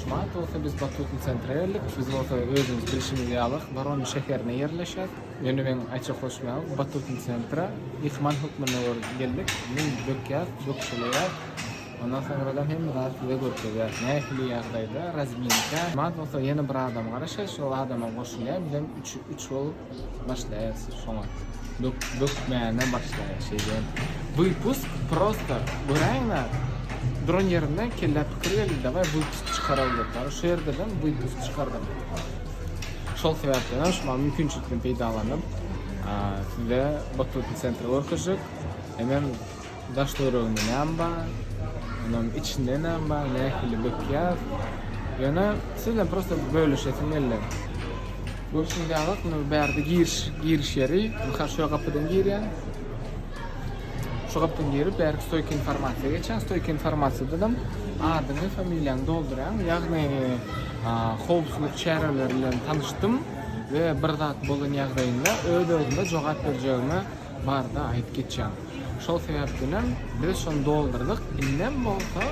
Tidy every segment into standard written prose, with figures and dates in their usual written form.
Şumat olsa biz Batutun sentre geldik. Biz olsa özümüz bilişimizi aldık. Baron şehrine yerleşet. Yani ben açık hoşmayalım. Batutun sentre. İhman hükmüne geldik. Min dökýär, dökşülýär. Ondan sonra da hem rahat ve görkezler. Nähili ýagdaýda razminka. Şumat olsa ýene bir adam garaşa, şol adama goşulýar. Bizim 3 ol başlaýar şoňa. Dökmäne başlaýar şeýden. Выпуск просто göräňler. Drone yerinden kelle pikir geldi. Davay выпуск çıkaralım. Şu yerden выпуск çıkardım. Şol sebäpden şuma mümkinçilikden peýdalandım. Size Batutun sentre workajyk. Hemen daşlarygynda näme bar? Onun içinde näme bar? Nähili bökýär. Ýöne sizden просто bölüşesim geldi. Bu şimdi alak bunu bärde giriş yeri. Bu şu kapıdan girýär. Şu kapıdan girip belki stoyk informasiya geçen. Stoyk informasiýada da adyny, familiýaňy dolduran. Ýagny howpsuzlyk çäreleri bilen tanışdym we bir zat bolan ýagdaýynda öz-özüme jogap berjegime barda aýyp geçýär. Şol sebäpden biz şonu doldurdyk. Inden bolsa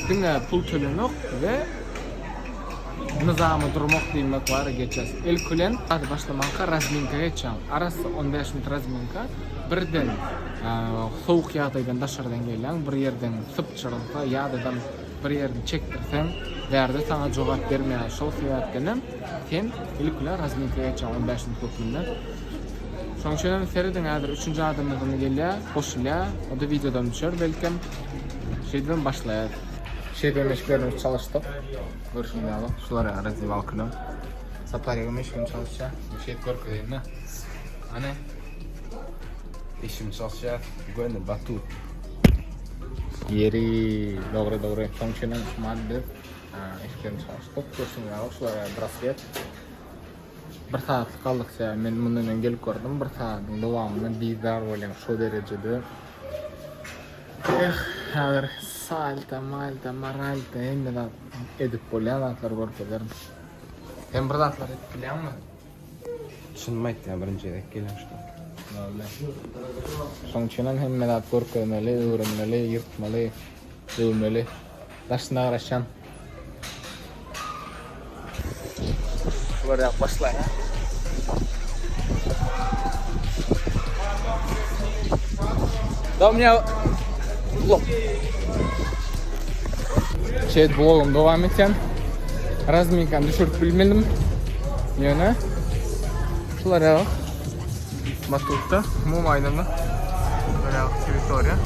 diňe pul tölenok we nizamy durmak diýmek bar geçes. Elkulen ady başlamanka razminka geçýär. Arasy 15 minut razminka. Birden soğuk ýagdaýdan daşardan gelen bir yerden sypçyrylsa ýa-da bir yerden çekdirsen berde sana jogap bermeýär. Şol sebäpden sen ilkler razminka geçýär 15 minut ötünde. Şoň üçin seriden häzir 3-nji adamymyz gelýär, goşulýar. O da videodan düşer belkim. Şeýden başlaýar. Şeýden meşgulden çalışdyk. Görüşmeli alıp şulara razibal kılım. Saparyga meşgul çalışýar. Şeýet görkezýärmi? Ana işim çalışýar. Gönül Batut. Yeri dogry. Şoň üçin madde işken çalışdyk. Görüşmeli alıp şulara brasket. Bir saat kaldıksa men mundan gelip gördüm. Bir saatyň dowamyny bizar bolýan şu derejede. Häzir salta, malta, maralta ende da edip bolýan zatlar görkezler. Hem bir zatlar edip bilýärmi? Şunu aýtdy, birinji edip gelen şu. Şoň üçin hemme zat görkezmeli, öwrenmeli, ýyrtmaly, döwmeli. Daşna garaşan. Şulara başlaýar. Domnya blok. Şeýet blogum dowam etýän. Razminkany düşürip bilmedim. Ýöne şulara Batutda mum aýdany. Böyle territoriýa.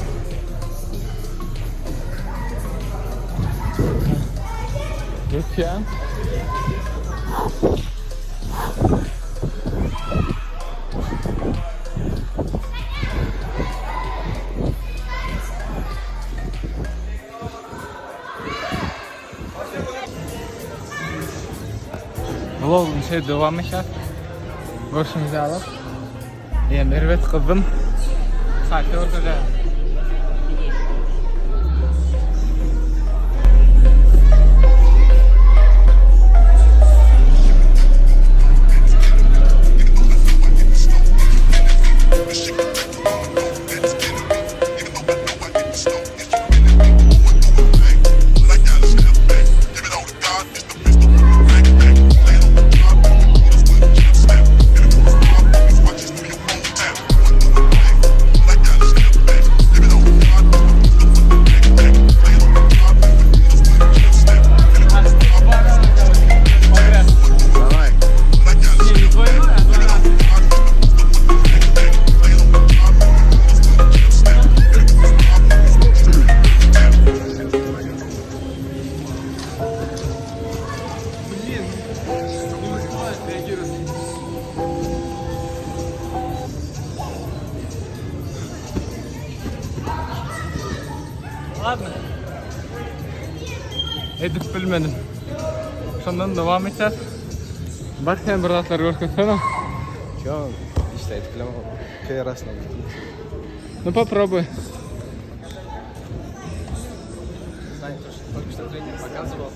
Geçýän. Vlogum devam etýär. Görüşimizi alıp. Mervet kızım. Saate ortada. Ладно. Edip bilmedim. Şondan devam etler. Bak sen bir zatlar görkezsene. Yok, işte etkileme köy arasında. Ну попробуй. Знаете, только что тренер показывал.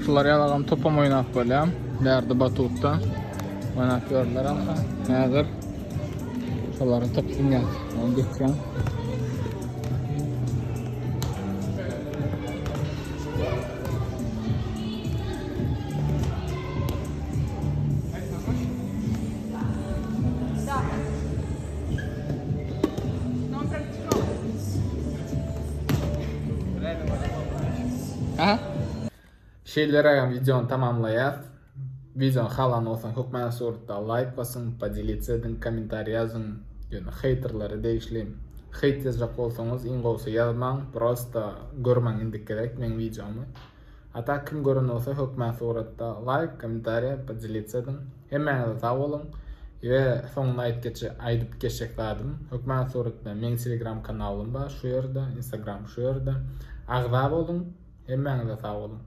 Şular yalagam topam oynap bolýam. Bärde Batutda. Manatörler alha. Hazır. Şoları toplayın. Onu geçeceğim. Aha. Şeyler ayağım videonu tamamlayat. Videon halan olsan hukman surutta like basın, поделиться edin, komentar yazın. Yani haterları değişleyin. Hate yazacak olsanız ingolsa yazman, prosta görmen indik gerek men videomu. Hatta kim görün olsa hukman surutta like, komentarya, поделиться edin. Hemen de sağ olun. Ve sonuna aydıp geçeceklerdim. Hukman surutta men Telegram kanalım var şu yerde, Instagram şu yerde. Ağzab olun. Hemen de sağ olun.